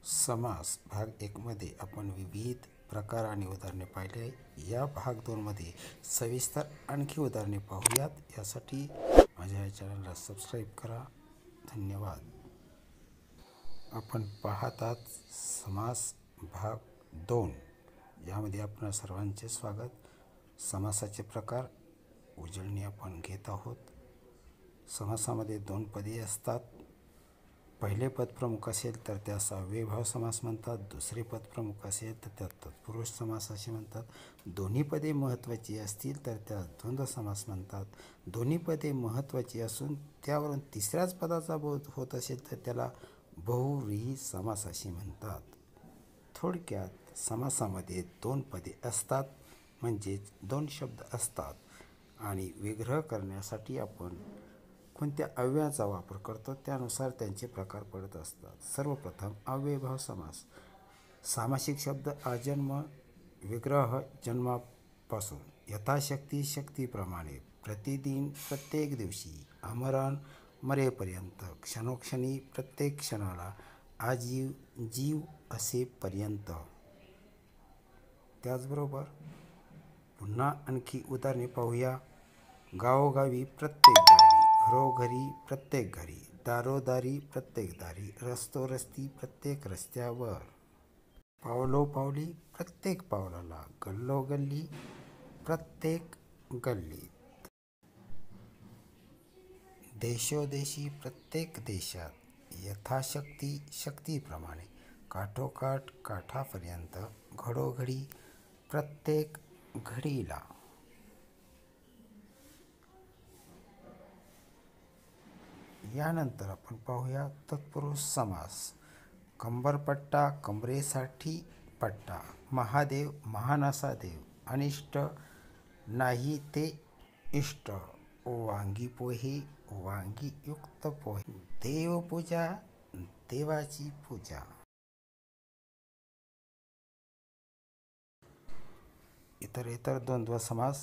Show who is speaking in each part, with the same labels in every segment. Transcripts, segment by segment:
Speaker 1: समास भाग 1 मध्ये आपण विविध प्रकार आणि उदाहरणे पाहिले. या भाग 2 मध्ये सविस्तर आणखी उदाहरणे पाहूयात. यासाठी माझ्या या चॅनलला सबस्क्राईब करा. धन्यवाद. आपण पाहतात समास भाग 2. यामध्ये आपणा सर्वांचे स्वागत. समासाचे प्रकार उजळणी आपण घेत आहोत. समासामध्ये 2 पदे असतात. पहिले पद प्रमुख असेल तर त्यास अव्ययीभाव समास म्हणतात. दुसरे पद प्रमुख असेल तर त्यात तत्पुरुष समास असे म्हणतात. दोन्ही पदे महत्त्वाची असतील तर त्यास द्वंद्व समास म्हणतात. दोन्ही पदे महत्त्वाची असून त्यावरून तिसऱ्याच पदाचा बोध होत असेल तर त्याला बहुव्रीही समास असे म्हणतात. थोडक्यात समासामध्ये 2 पदे असतात, म्हणजेच 2 शब्द असतात आणि विग्रह करण्यासाठी आपण कोणत्या अव्ययाचा वापर करतो त्यानुसार त्यांचे प्रकार पडत असतात. सर्वप्रथम अव्ययीभाव समास. सामासिक शब्द आजन्म, विग्रह जन्मापासून, यथाशक्ती शक्तीप्रमाणे, प्रतिदिन प्रत्येक दिवशी, अमरण मरेपर्यंत, क्षणोक्षणी प्रत्येक क्षणाला, आजीव जीव असेपर्यंत. त्याचबरोबर पुन्हा आणखी उदाहरणे पाहूया. गावोगावी प्रत्येक गावी, घरोघरी प्रत्येक घरी, दारोदारी प्रत्येक दारी, रस्तोरस्ती प्रत्येक रस्त्यावर, पावलोपावली प्रत्येक पावलाला, गल्लोगल्ली प्रत्येक गल्लीत, देशोदेशी प्रत्येक देशात, यथाशक्ती शक्तीप्रमाणे, काठोकाठ काठापर्यंत, घडोघडी प्रत्येक घडीला. यानंतर आपण पाहूया तत्पुरुष समास. कंबरपट्टा कंबरेसाठी पट्टा, महादेव महान असा देव, अनिष्ट नाही ते इष्ट, वांगी पोहे वांगीयुक्त पोहे, देवपूजा देवाची पूजा. इतर द्वंद्व समास.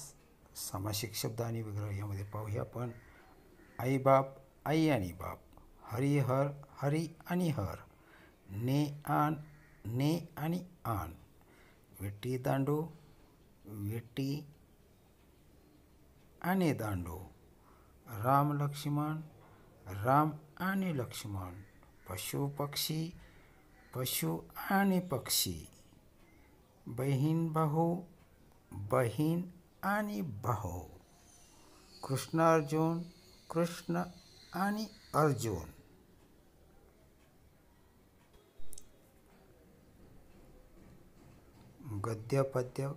Speaker 1: सामासिक शब्द आणि विग्रह यामध्ये पाहूया आपण. आई बाप आई आणि बाप, हरिहर हरी आणि हर, ने आणि आण, विटी दांडू विटी आणि दांडू, राम लक्ष्मण राम आणि लक्ष्मण, पशु पक्षी पशु आणि पक्षी, बहीण भाऊ बहीण आणि भाऊ, कृष्ण अर्जुन कृष्ण आणि अर्जुन. गद्य पद्य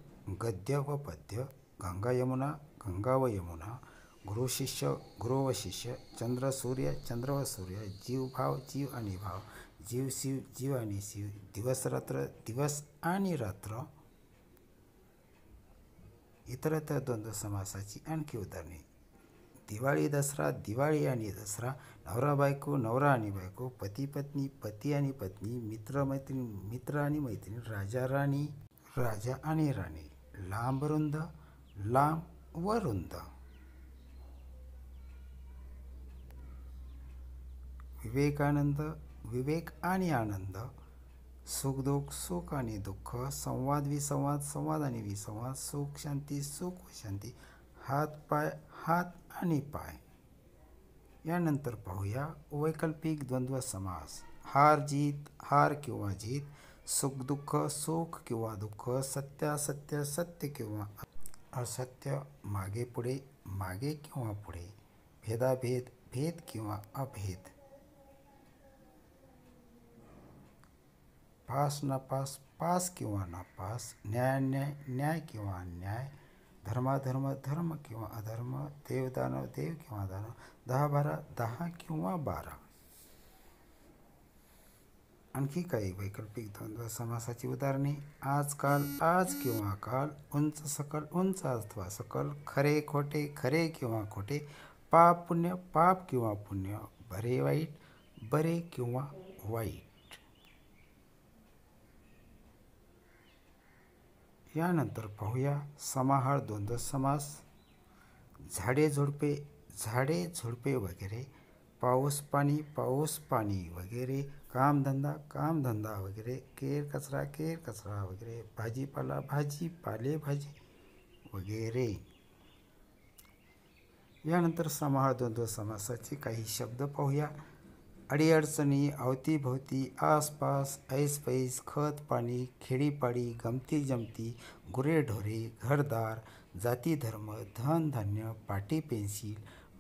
Speaker 1: गद्य व पद्य, गंगा यमुना गंगा व यमुना, गुरु शिष्य गुरु व शिष्य, चंद्र सूर्य चंद्र व सूर्य, जीव भाव जीव आणि भाव, जीव शिव जीव आणि शिव, दिवस रात्र दिवस आणि रात्र. इतरत्र द्वंद्व समासाची आणखी उदाहरणे. दिवाळी दसरा दिवाळी आणि दसरा, नवरा बायको नवरा आणि बायको, पती पत्नी पती आणि पत्नी, मित्र मैत्रीण मित्र आणि मैत्रीण, राजा राणी राजा आणि राणी, लांब रुंद लांब व रुंद. विवेकानंद विवेक आणि आनंद, सुखदुःख सुख आणि दुःख, संवाद विसंवाद संवाद आणि विसंवाद, सुख शांती सुख व शांती, हात पाय हात आणि पाय. यानंतर पाहूया वैकल्पिक द्वंद्व समास. हार जीत हार किंवा जीत, सुख दुःख सुख किंवा दुःख, सत्य असत्य सत्य किंवा असत्य, मागे पुढे मागे किंवा पुढे, भेदाभेद भेद किंवा अभेद, पास नापास पास किंवा नापास, न्यायान्याय न्याय किंवा अन्याय, धर्माधर्म धर्म किंवा अधर्म, देव दानव देव किंवा दानव, 10-12 10 किंवा 12. आणखी काही वैकल्पिक द्वंद्व समासाची उदाहरणे. आजकाल आज किंवा काल, उंच सकल उंच अथवा सकल, खरे खोटे खरे किंवा खोटे, पाप पुण्य पाप किंवा पुण्य, बरे वाईट बरे किंवा वाईट. यानंतर पाहूया समाहार द्वंद्व समास. झाडे झुडपे वगैरे, पाऊस पाणी वगैरे, कामधंदा कामधंदा वगैरे, केर कचरा वगैरे, भाजीपाला भाजी पालेभाजी वगैरे. यानंतर समाहार द्वंद्व समासाचे काही शब्द पाहूया. अडीअडचणी, अवतीभोवती, आसपास, ऐसपैस, खत पाणी, खेडीपाडी, गमती जमती, गुरेढोरे, घरदार, जाती धर्म, धन धान्य, पाटी पेन्सिल,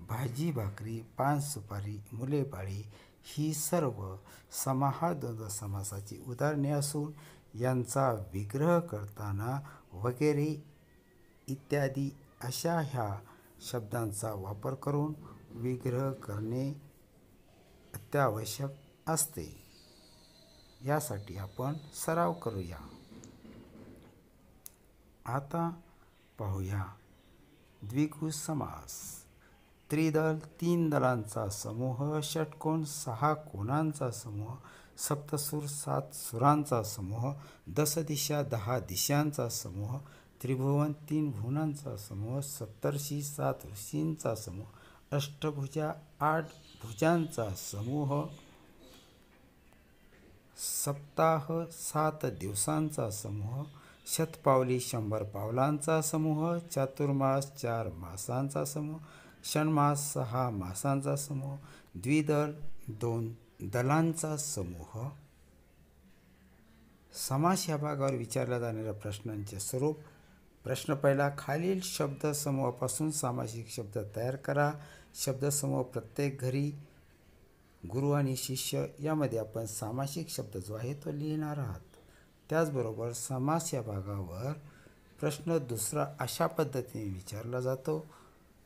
Speaker 1: भाजी भाकरी, पान सुपारी, मुले बाळी ही सर्व समाहार द्वंद्व समासाची उदाहरणे असून यांचा विग्रह करताना वगैरे इत्यादी अशा ह्या शब्दांचा वापर करून विग्रह करणे अत्यावश्यक असते. यासाठी आपण सराव करूया. आता पाहूया द्विगु समास. त्रिदल 3 दलांचा समूह, षटकोन 6 कोणांचा समूह, सप्तसूर 7 सुरांचा समूह, दशदिशा 10 दिशांचा समूह, त्रिभुवन 3 भुवनांचा समूह, सप्तर्षी 7 ऋषींचा समूह, अष्टभुजा 8 भुजांचा समूह, सप्ताह 7 दिवसांचा समूह, शतपावली 100 पावलांचा समूह, चातुर्मास 4 मासांचा समूह, षण्मास 6 मासांचा समूह, द्विदल 2 दलांचा समूह. समास या भागावर विचारल्या जाणाऱ्या प्रश्नांचे स्वरूप. प्रश्न पहिला, खालील शब्दसमूहापासून सामासिक शब्द तयार करा. शब्दसमूह प्रत्येक घरी, गुरु आणि शिष्य यामध्ये आपण सामासिक शब्द जो आहे तो लिहिणार आहात. त्याचबरोबर समास या भागावर प्रश्न दुसरा अशा पद्धतीने विचारला जातो,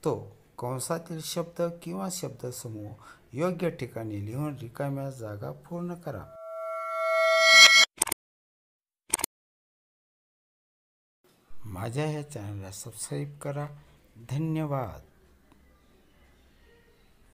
Speaker 1: तो कंसातील शब्द किंवा शब्दसमूह योग्य ठिकाणी लिहून रिकाम्या जागा पूर्ण करा. माझ्या ह्या चॅनलला सबस्क्राईब करा. धन्यवाद.